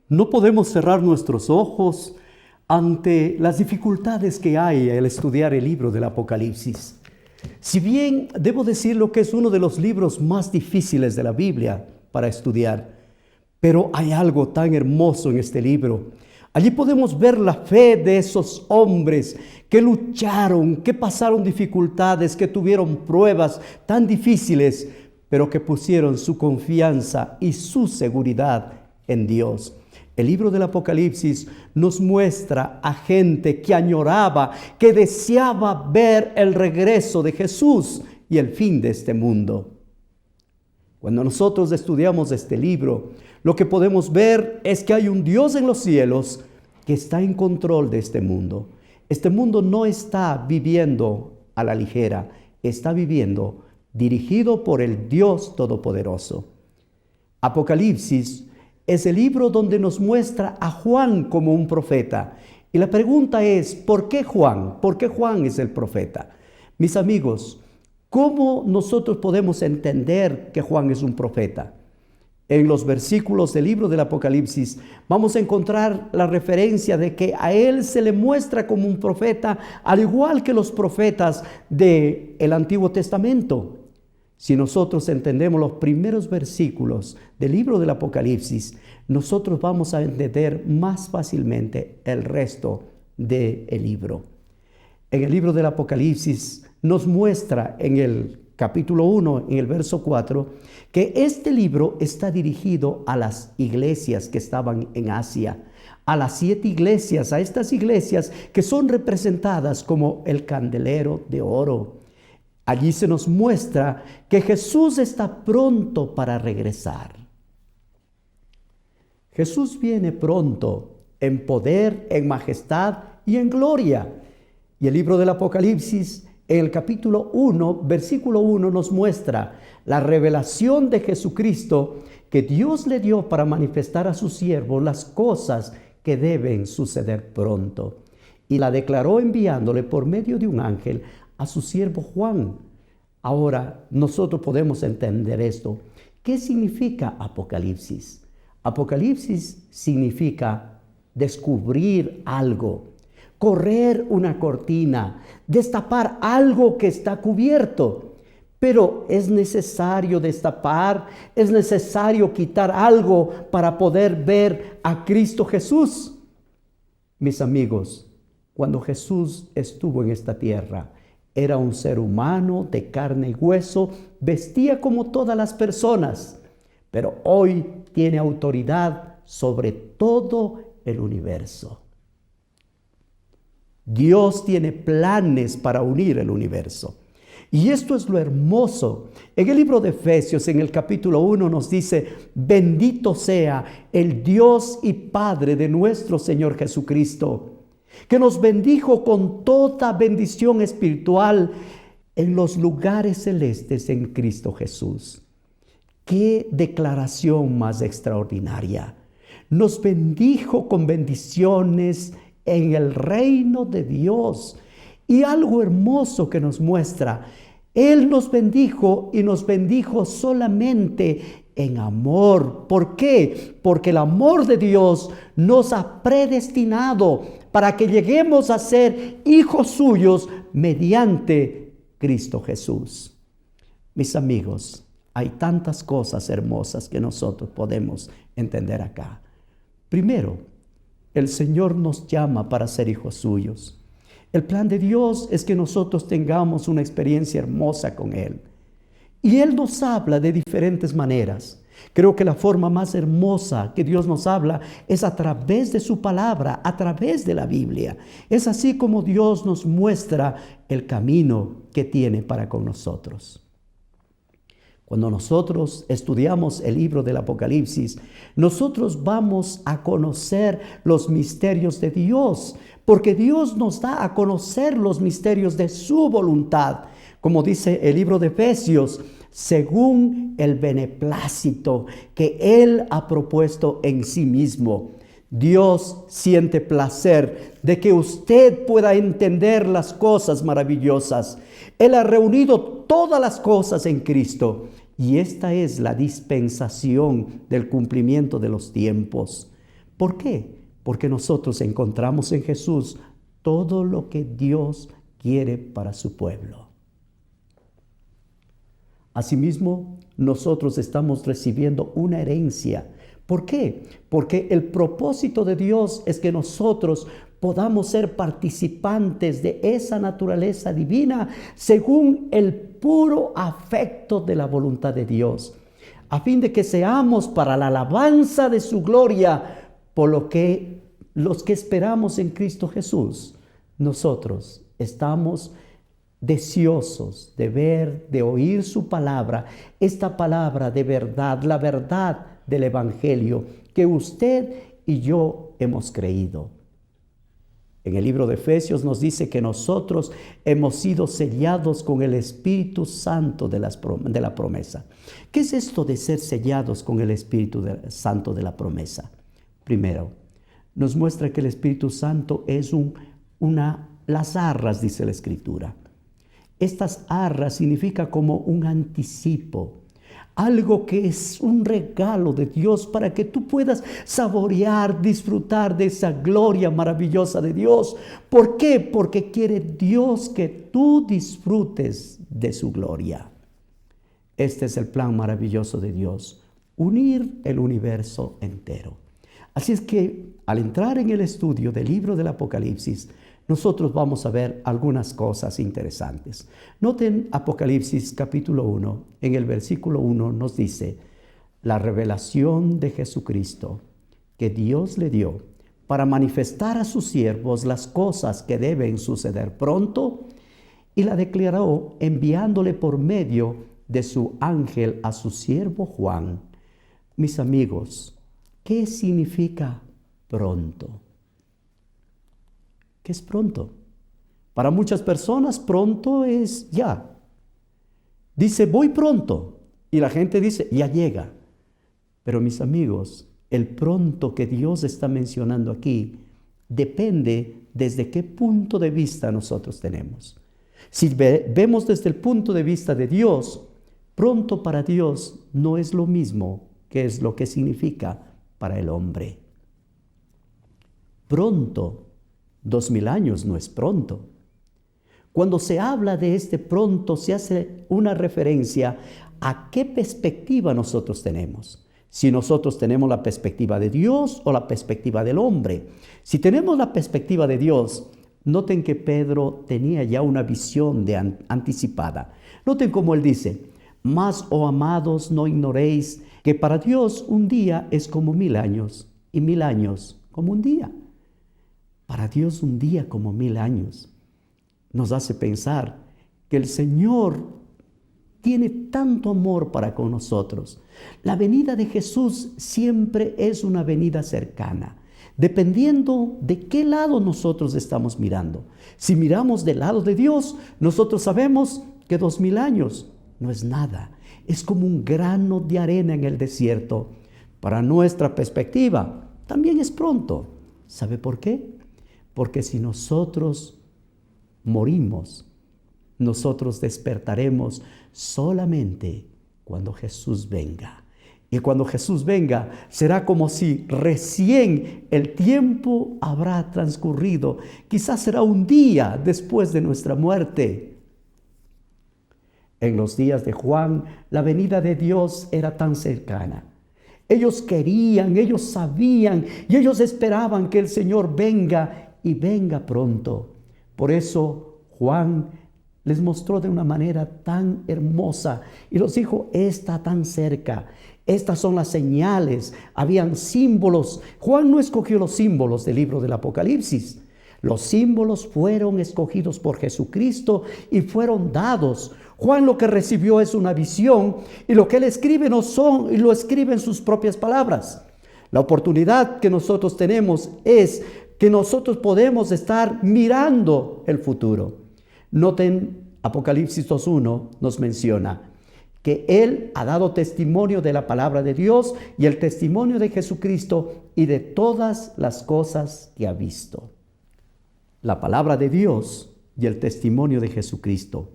No podemos cerrar nuestros ojos ante las dificultades que hay al estudiar el libro del Apocalipsis. Si bien debo decirlo que es uno de los libros más difíciles de la Biblia para estudiar, pero hay algo tan hermoso en este libro. Allí podemos ver la fe de esos hombres que lucharon, que pasaron dificultades, que tuvieron pruebas tan difíciles, pero que pusieron su confianza y su seguridad en Dios. El libro del Apocalipsis nos muestra a gente que añoraba, que deseaba ver el regreso de Jesús y el fin de este mundo. Cuando nosotros estudiamos este libro, lo que podemos ver es que hay un Dios en los cielos que está en control de este mundo. Este mundo no está viviendo a la ligera, está viviendo dirigido por el Dios Todopoderoso. Apocalipsis es el libro donde nos muestra a Juan como un profeta. Y la pregunta es, ¿por qué Juan? ¿Por qué Juan es el profeta? Mis amigos, ¿cómo nosotros podemos entender que Juan es un profeta? En los versículos del libro del Apocalipsis vamos a encontrar la referencia de que a él se le muestra como un profeta, al igual que los profetas del Antiguo Testamento. Si nosotros entendemos los primeros versículos del libro del Apocalipsis, nosotros vamos a entender más fácilmente el resto del libro. En el libro del Apocalipsis nos muestra en el capítulo 1, en el verso 4, que este libro está dirigido a las iglesias que estaban en Asia, a las 7 iglesias, a estas iglesias que son representadas como el candelero de oro. Allí se nos muestra que Jesús está pronto para regresar. Jesús viene pronto en poder, en majestad y en gloria. Y el libro del Apocalipsis, en el capítulo 1, versículo 1, nos muestra la revelación de Jesucristo que Dios le dio para manifestar a sus siervos las cosas que deben suceder pronto. Y la declaró enviándole por medio de un ángel a su siervo Juan. Ahora nosotros podemos entender esto. ¿Qué significa Apocalipsis? Apocalipsis significa descubrir algo, correr una cortina, destapar algo que está cubierto. Pero es necesario destapar, es necesario quitar algo para poder ver a Cristo Jesús. Mis amigos, cuando Jesús estuvo en esta tierra, era un ser humano de carne y hueso, vestía como todas las personas, pero hoy tiene autoridad sobre todo el universo. Dios tiene planes para unir el universo. Y esto es lo hermoso. En el libro de Efesios, en el capítulo 1, nos dice: bendito sea el Dios y Padre de nuestro Señor Jesucristo, que nos bendijo con toda bendición espiritual en los lugares celestes en Cristo Jesús. ¡Qué declaración más extraordinaria! Nos bendijo con bendiciones en el reino de Dios. Y algo hermoso que nos muestra, Él nos bendijo y nos bendijo solamente en amor. ¿Por qué? Porque el amor de Dios nos ha predestinado para que lleguemos a ser hijos suyos mediante Cristo Jesús. Mis amigos, hay tantas cosas hermosas que nosotros podemos entender acá. Primero, el Señor nos llama para ser hijos suyos. El plan de Dios es que nosotros tengamos una experiencia hermosa con Él. Y Él nos habla de diferentes maneras. Creo que la forma más hermosa que Dios nos habla es a través de su palabra, a través de la Biblia. Es así como Dios nos muestra el camino que tiene para con nosotros. Cuando nosotros estudiamos el libro del Apocalipsis, nosotros vamos a conocer los misterios de Dios, porque Dios nos da a conocer los misterios de su voluntad. Como dice el libro de Efesios, según el beneplácito que Él ha propuesto en sí mismo. Dios siente placer de que usted pueda entender las cosas maravillosas. Él ha reunido todas las cosas en Cristo. Y esta es la dispensación del cumplimiento de los tiempos. ¿Por qué? Porque nosotros encontramos en Jesús todo lo que Dios quiere para su pueblo. Asimismo, nosotros estamos recibiendo una herencia. ¿Por qué? Porque el propósito de Dios es que nosotros podamos ser participantes de esa naturaleza divina según el puro afecto de la voluntad de Dios, a fin de que seamos para la alabanza de su gloria, por lo que los que esperamos en Cristo Jesús, nosotros estamos deseosos de ver, de oír su palabra, esta palabra de verdad, la verdad del Evangelio que usted y yo hemos creído. En el libro de Efesios nos dice que nosotros hemos sido sellados con el Espíritu Santo de la promesa. ¿Qué es esto de ser sellados con el Espíritu Santo de la promesa? Primero, nos muestra que el Espíritu Santo es las arras, dice la Escritura. Estas arras significa como un anticipo, algo que es un regalo de Dios para que tú puedas saborear, disfrutar de esa gloria maravillosa de Dios. ¿Por qué? Porque quiere Dios que tú disfrutes de su gloria. Este es el plan maravilloso de Dios, unir el universo entero. Así es que al entrar en el estudio del libro del Apocalipsis, nosotros vamos a ver algunas cosas interesantes. Noten Apocalipsis capítulo 1, en el versículo 1 nos dice, la revelación de Jesucristo que Dios le dio para manifestar a sus siervos las cosas que deben suceder pronto, y la declaró enviándole por medio de su ángel a su siervo Juan. Mis amigos, ¿qué significa pronto? ¿Qué es pronto? Para muchas personas pronto es ya. Dice, voy pronto. Y la gente dice, ya llega. Pero mis amigos, el pronto que Dios está mencionando aquí depende desde qué punto de vista nosotros tenemos. Si vemos desde el punto de vista de Dios, pronto para Dios no es lo mismo que es lo que significa para el hombre. Pronto, 2000 años no es pronto. Cuando se habla de este pronto, se hace una referencia a qué perspectiva nosotros tenemos. Si nosotros tenemos la perspectiva de Dios o la perspectiva del hombre. Si tenemos la perspectiva de Dios, noten que Pedro tenía ya una visión anticipada. Noten cómo él dice, mas, oh amados, no ignoréis que para Dios un día es como 1000 años y 1000 años como un día. Para Dios un día como 1000 años. Nos hace pensar que el Señor tiene tanto amor para con nosotros. La venida de Jesús siempre es una venida cercana, dependiendo de qué lado nosotros estamos mirando. Si miramos del lado de Dios, nosotros sabemos que 2000 años no es nada. Es como un grano de arena en el desierto. Para nuestra perspectiva, también es pronto. ¿Sabe por qué? Porque si nosotros morimos, nosotros despertaremos solamente cuando Jesús venga. Y cuando Jesús venga, será como si recién el tiempo habrá transcurrido. Quizás será un día después de nuestra muerte. En los días de Juan, la venida de Dios era tan cercana. Ellos querían, ellos sabían y ellos esperaban que el Señor venga y venga pronto. Por eso Juan les mostró de una manera tan hermosa y los dijo, está tan cerca. Estas son las señales. Habían símbolos. Juan no escogió los símbolos del libro del Apocalipsis. Los símbolos fueron escogidos por Jesucristo y fueron dados. Juan lo que recibió es una visión y lo que él escribe lo escribe en sus propias palabras. La oportunidad que nosotros tenemos es que nosotros podemos estar mirando el futuro. Noten, Apocalipsis 2:1 nos menciona que Él ha dado testimonio de la palabra de Dios y el testimonio de Jesucristo y de todas las cosas que ha visto. La palabra de Dios y el testimonio de Jesucristo.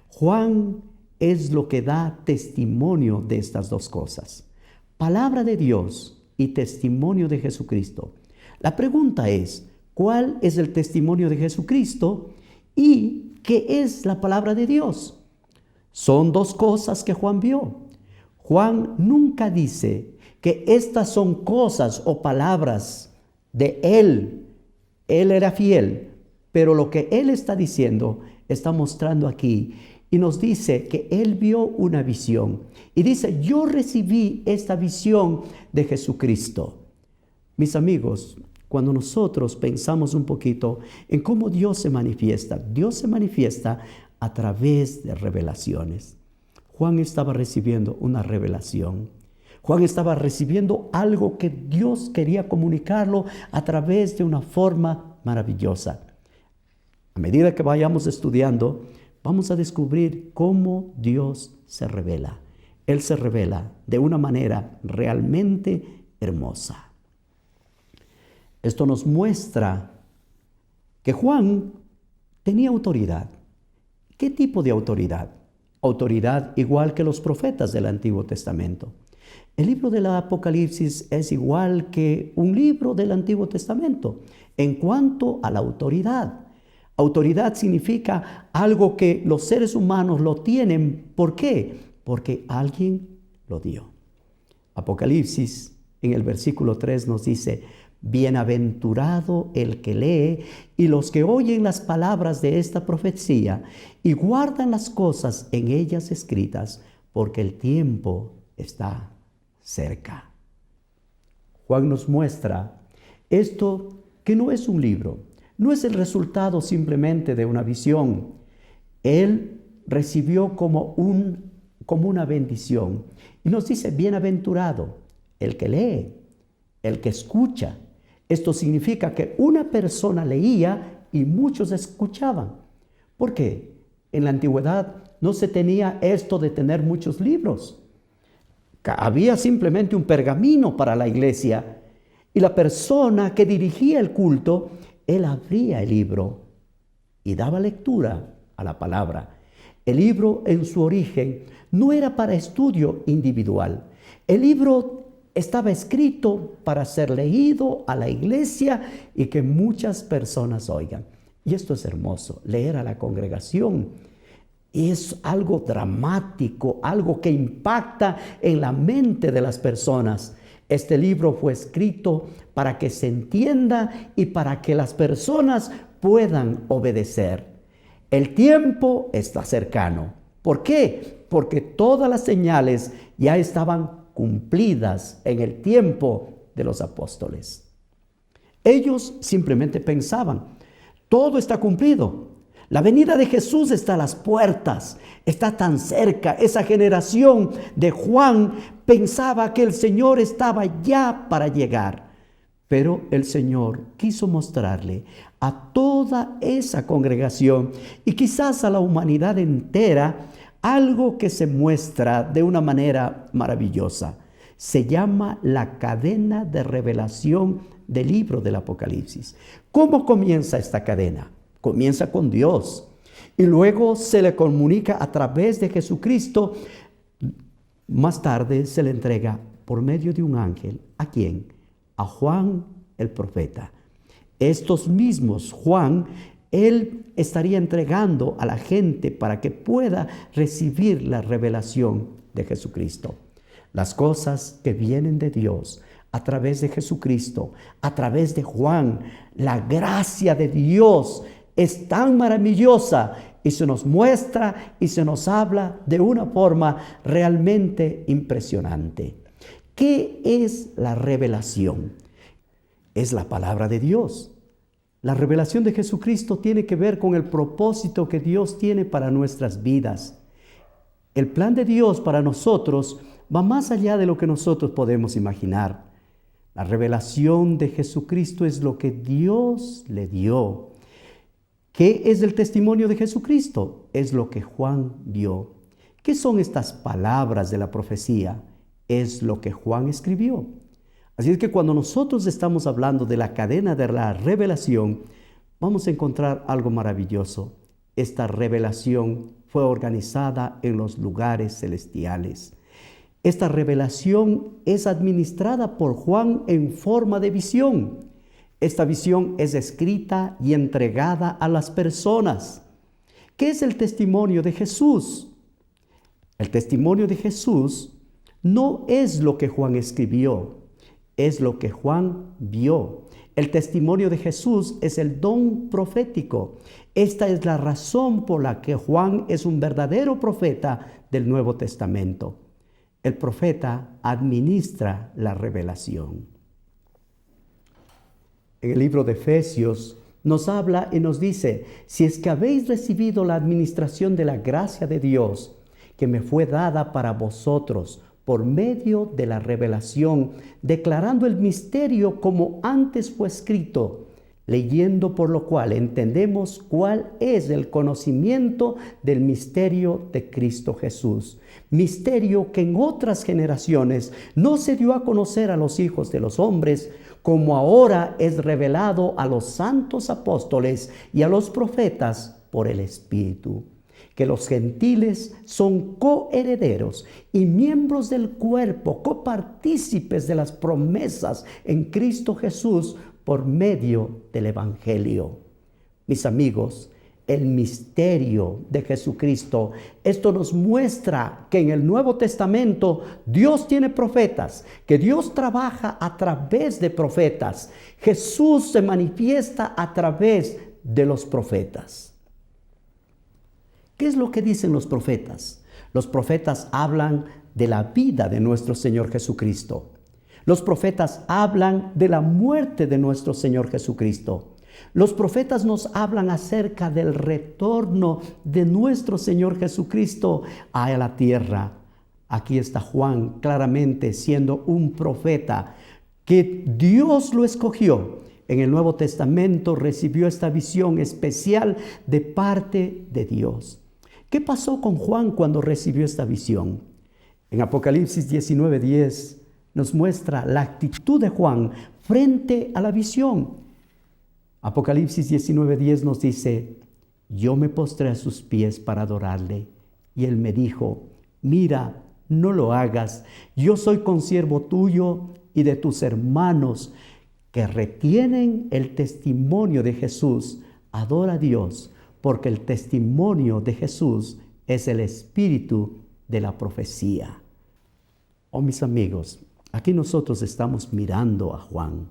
Juan es lo que da testimonio de estas dos cosas. Palabra de Dios y testimonio de Jesucristo. La pregunta es, ¿cuál es el testimonio de Jesucristo y qué es la palabra de Dios? Son dos cosas que Juan vio. Juan nunca dice que estas son cosas o palabras de él. Él era fiel, pero lo que él está diciendo, está mostrando aquí y nos dice que él vio una visión. Y dice, yo recibí esta visión de Jesucristo. Mis amigos, cuando nosotros pensamos un poquito en cómo Dios se manifiesta a través de revelaciones. Juan estaba recibiendo una revelación. Juan estaba recibiendo algo que Dios quería comunicarlo a través de una forma maravillosa. A medida que vayamos estudiando, vamos a descubrir cómo Dios se revela. Él se revela de una manera realmente hermosa. Esto nos muestra que Juan tenía autoridad. ¿Qué tipo de autoridad? Autoridad igual que los profetas del Antiguo Testamento. El libro del Apocalipsis es igual que un libro del Antiguo Testamento en cuanto a la autoridad. Autoridad significa algo que los seres humanos lo tienen. ¿Por qué? Porque alguien lo dio. Apocalipsis en el versículo 3 nos dice, bienaventurado el que lee y los que oyen las palabras de esta profecía y guardan las cosas en ellas escritas, porque el tiempo está cerca. Juan nos muestra esto que no es un libro, no es el resultado simplemente de una visión. Él recibió como una bendición y nos dice, bienaventurado el que lee, el que escucha. Esto significa que una persona leía y muchos escuchaban. ¿Por qué? En la antigüedad no se tenía esto de tener muchos libros. Había simplemente un pergamino para la iglesia y la persona que dirigía el culto, él abría el libro y daba lectura a la palabra. El libro en su origen no era para estudio individual. El libro estaba escrito para ser leído a la iglesia y que muchas personas oigan. Y esto es hermoso, leer a la congregación. Es algo dramático, algo que impacta en la mente de las personas. Este libro fue escrito para que se entienda y para que las personas puedan obedecer. El tiempo está cercano. ¿Por qué? Porque todas las señales ya estaban cumplidas en el tiempo de los apóstoles. Ellos simplemente pensaban, todo está cumplido. La venida de Jesús está a las puertas, está tan cerca. Esa generación de Juan pensaba que el Señor estaba ya para llegar. Pero el Señor quiso mostrarle a toda esa congregación y quizás a la humanidad entera algo que se muestra de una manera maravillosa. Se llama la cadena de revelación del libro del Apocalipsis. ¿Cómo comienza esta cadena? Comienza con Dios y luego se le comunica a través de Jesucristo. Más tarde se le entrega por medio de un ángel. ¿A quién? A Juan el profeta. Estos mismos Juan, él estaría entregando a la gente para que pueda recibir la revelación de Jesucristo. Las cosas que vienen de Dios a través de Jesucristo, a través de Juan, la gracia de Dios es tan maravillosa y se nos muestra y se nos habla de una forma realmente impresionante. ¿Qué es la revelación? Es la palabra de Dios. La revelación de Jesucristo tiene que ver con el propósito que Dios tiene para nuestras vidas. El plan de Dios para nosotros va más allá de lo que nosotros podemos imaginar. La revelación de Jesucristo es lo que Dios le dio. ¿Qué es el testimonio de Jesucristo? Es lo que Juan vio. ¿Qué son estas palabras de la profecía? Es lo que Juan escribió. Así es que cuando nosotros estamos hablando de la cadena de la revelación, vamos a encontrar algo maravilloso. Esta revelación fue organizada en los lugares celestiales. Esta revelación es administrada por Juan en forma de visión. Esta visión es escrita y entregada a las personas. ¿Qué es el testimonio de Jesús? El testimonio de Jesús no es lo que Juan escribió, es lo que Juan vio. El testimonio de Jesús es el don profético. Esta es la razón por la que Juan es un verdadero profeta del Nuevo Testamento. El profeta administra la revelación. En el libro de Efesios nos habla y nos dice: si es que habéis recibido la administración de la gracia de Dios, que me fue dada para vosotros por medio de la revelación, declarando el misterio como antes fue escrito, leyendo por lo cual entendemos cuál es el conocimiento del misterio de Cristo Jesús. Misterio que en otras generaciones no se dio a conocer a los hijos de los hombres, como ahora es revelado a los santos apóstoles y a los profetas por el Espíritu. Que los gentiles son coherederos y miembros del cuerpo, copartícipes de las promesas en Cristo Jesús por medio del Evangelio. Mis amigos, el misterio de Jesucristo, esto nos muestra que en el Nuevo Testamento Dios tiene profetas, que Dios trabaja a través de profetas. Jesús se manifiesta a través de los profetas. ¿Qué es lo que dicen los profetas? Los profetas hablan de la vida de nuestro Señor Jesucristo. Los profetas hablan de la muerte de nuestro Señor Jesucristo. Los profetas nos hablan acerca del retorno de nuestro Señor Jesucristo a la tierra. Aquí está Juan claramente siendo un profeta que Dios lo escogió. En el Nuevo Testamento recibió esta visión especial de parte de Dios. ¿Qué pasó con Juan cuando recibió esta visión? En Apocalipsis 19:10 nos muestra la actitud de Juan frente a la visión. Apocalipsis 19:10 nos dice: yo me postré a sus pies para adorarle. Y él me dijo: mira, no lo hagas. Yo soy consiervo tuyo y de tus hermanos que retienen el testimonio de Jesús. Adora a Dios, porque el testimonio de Jesús es el espíritu de la profecía. Oh, mis amigos, aquí nosotros estamos mirando a Juan.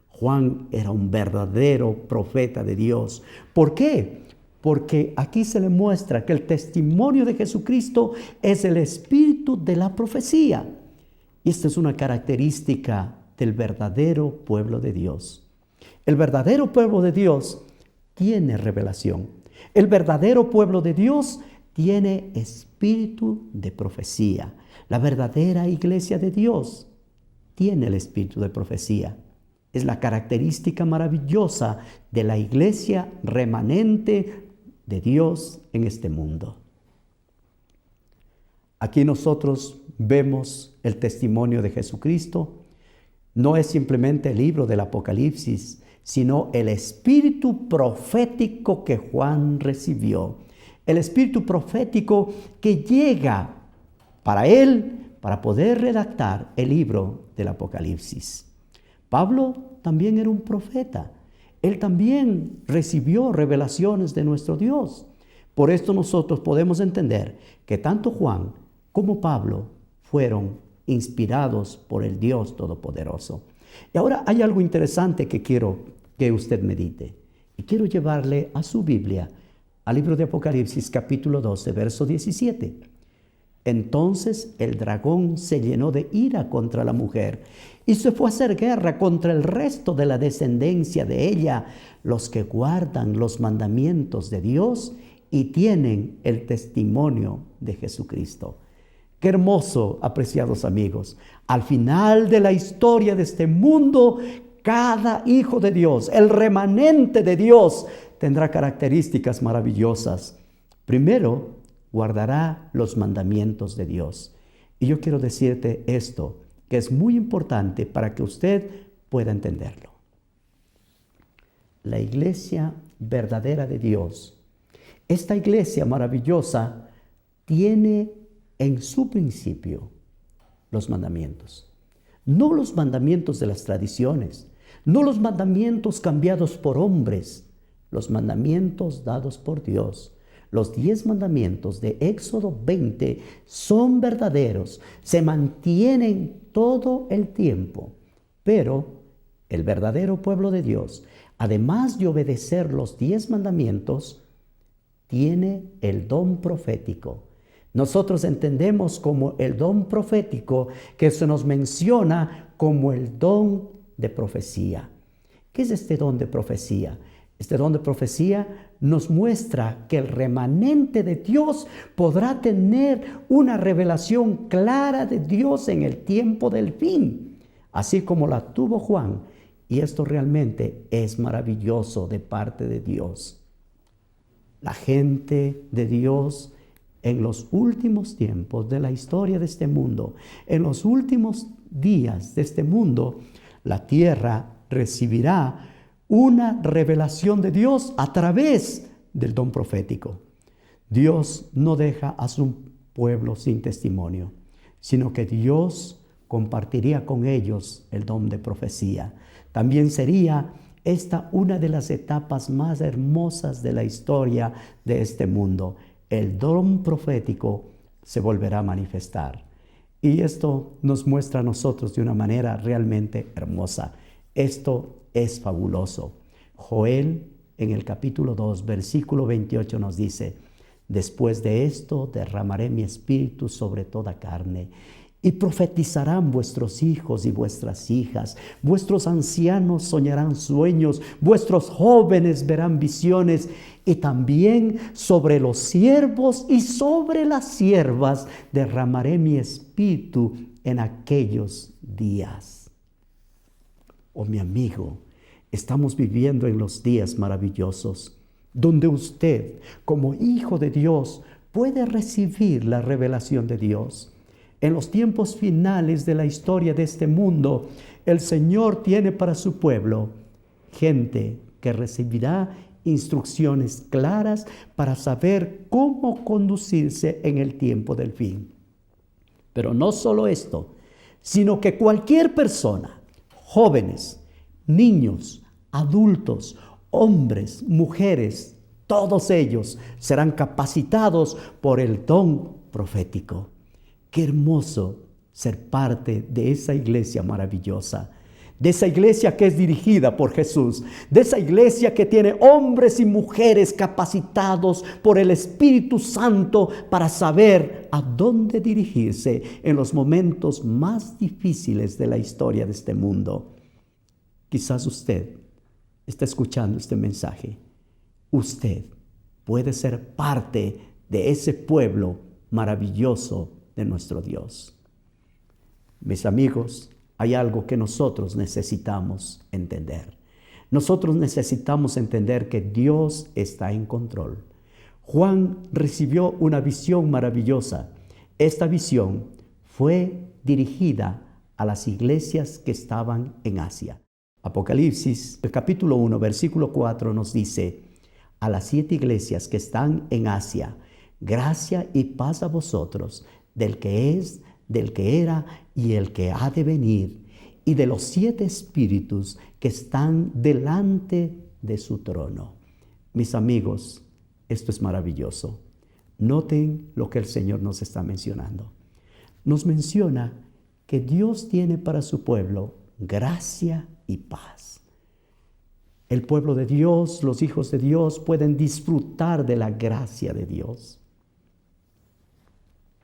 Juan era un verdadero profeta de Dios. ¿Por qué? Porque aquí se le muestra que el testimonio de Jesucristo es el espíritu de la profecía. Y esta es una característica del verdadero pueblo de Dios. El verdadero pueblo de Dios tiene revelación. El verdadero pueblo de Dios tiene espíritu de profecía. La verdadera iglesia de Dios tiene el espíritu de profecía. Es la característica maravillosa de la iglesia remanente de Dios en este mundo. Aquí nosotros vemos el testimonio de Jesucristo. No es simplemente el libro del Apocalipsis, sino el espíritu profético que Juan recibió. El espíritu profético que llega para él, para poder redactar el libro del Apocalipsis. Pablo también era un profeta. Él también recibió revelaciones de nuestro Dios. Por esto nosotros podemos entender que tanto Juan como Pablo fueron inspirados por el Dios Todopoderoso. Y ahora hay algo interesante que quiero que usted medite. Y quiero llevarle a su Biblia, al libro de Apocalipsis capítulo 12, verso 17. Entonces el dragón se llenó de ira contra la mujer y se fue a hacer guerra contra el resto de la descendencia de ella, los que guardan los mandamientos de Dios y tienen el testimonio de Jesucristo. Qué hermoso, apreciados amigos. Al final de la historia de este mundo, cada hijo de Dios, el remanente de Dios, tendrá características maravillosas. Primero, guardará los mandamientos de Dios. Y yo quiero decirte esto, que es muy importante para que usted pueda entenderlo. La iglesia verdadera de Dios, esta iglesia maravillosa, tiene en su principio los mandamientos. No los mandamientos de las tradiciones, no los mandamientos cambiados por hombres, los mandamientos dados por Dios. Los 10 mandamientos de Éxodo 20 son verdaderos, se mantienen todo el tiempo, pero el verdadero pueblo de Dios, además de obedecer los 10 mandamientos, tiene el don profético. Nosotros entendemos como el don profético que se nos menciona como el don de profecía. ¿Qué es este don de profecía? Este don de profecía nos muestra que el remanente de Dios podrá tener una revelación clara de Dios en el tiempo del fin, así como la tuvo Juan. Y esto realmente es maravilloso de parte de Dios. La gente de Dios en los últimos tiempos de la historia de este mundo, en los últimos días de este mundo, la tierra recibirá una revelación de Dios a través del don profético. Dios no deja a su pueblo sin testimonio, sino que Dios compartiría con ellos el don de profecía. También sería esta una de las etapas más hermosas de la historia de este mundo. El don profético se volverá a manifestar. Y esto nos muestra a nosotros de una manera realmente hermosa. Esto es fabuloso. Joel, en el capítulo 2, versículo 28 nos dice: después de esto derramaré mi espíritu sobre toda carne, y profetizarán vuestros hijos y vuestras hijas, vuestros ancianos soñarán sueños, vuestros jóvenes verán visiones, y también sobre los siervos y sobre las siervas derramaré mi espíritu en aquellos días. Oh, mi amigo, estamos viviendo en los días maravillosos, donde usted, como hijo de Dios, puede recibir la revelación de Dios. En los tiempos finales de la historia de este mundo, el Señor tiene para su pueblo gente que recibirá instrucciones claras para saber cómo conducirse en el tiempo del fin. Pero no solo esto, sino que cualquier persona, jóvenes, niños, adultos, hombres, mujeres, todos ellos serán capacitados por el don profético. Qué hermoso ser parte de esa iglesia maravillosa, de esa iglesia que es dirigida por Jesús, de esa iglesia que tiene hombres y mujeres capacitados por el Espíritu Santo para saber a dónde dirigirse en los momentos más difíciles de la historia de este mundo. Quizás usted está escuchando este mensaje. Usted puede ser parte de ese pueblo maravilloso de nuestro Dios. Mis amigos, hay algo que nosotros necesitamos entender. Nosotros necesitamos entender que Dios está en control. Juan recibió una visión maravillosa. Esta visión fue dirigida a las iglesias que estaban en Asia. Apocalipsis, el capítulo 1, versículo 4 nos dice: a las 7 iglesias que están en Asia, gracia y paz a vosotros, del que es, del que era y el que ha de venir, y de los 7 espíritus que están delante de su trono. Mis amigos, esto es maravilloso. Noten lo que el Señor nos está mencionando. Nos menciona que Dios tiene para su pueblo gracia y paz. El pueblo de Dios, los hijos de Dios, pueden disfrutar de la gracia de Dios.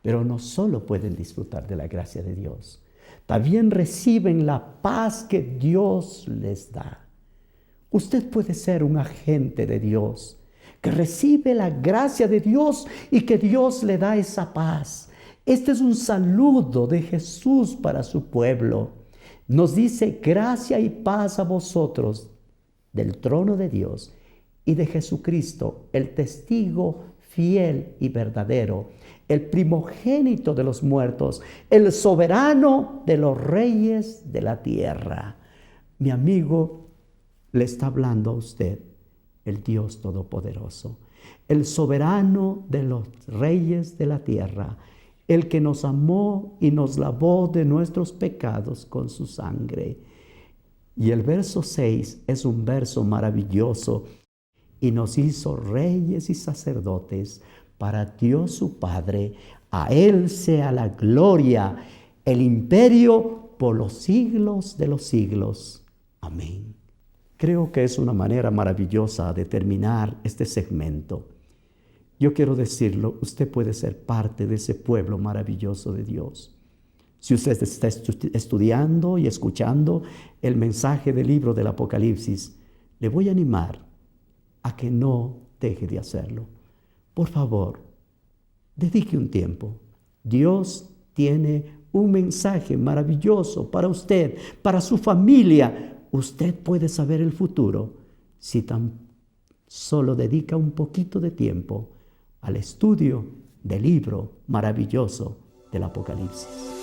Pero no solo pueden disfrutar de la gracia de Dios, también reciben la paz que Dios les da. Usted puede ser un agente de Dios, que recibe la gracia de Dios y que Dios le da esa paz. Este es un saludo de Jesús para su pueblo. Nos dice: gracia y paz a vosotros, del trono de Dios y de Jesucristo, el testigo fiel y verdadero, el primogénito de los muertos, el soberano de los reyes de la tierra. Mi amigo, le está hablando a usted el Dios Todopoderoso, el soberano de los reyes de la tierra, el que nos amó y nos lavó de nuestros pecados con su sangre. Y el verso 6 es un verso maravilloso. Y nos hizo reyes y sacerdotes para Dios su Padre. A Él sea la gloria, el imperio por los siglos de los siglos. Amén. Creo que es una manera maravillosa de terminar este segmento. Yo quiero decirlo, usted puede ser parte de ese pueblo maravilloso de Dios. Si usted está estudiando y escuchando el mensaje del libro del Apocalipsis, le voy a animar a que no deje de hacerlo. Por favor, dedique un tiempo. Dios tiene un mensaje maravilloso para usted, para su familia. Usted puede saber el futuro si tan solo dedica un poquito de tiempo al estudio del libro maravilloso del Apocalipsis.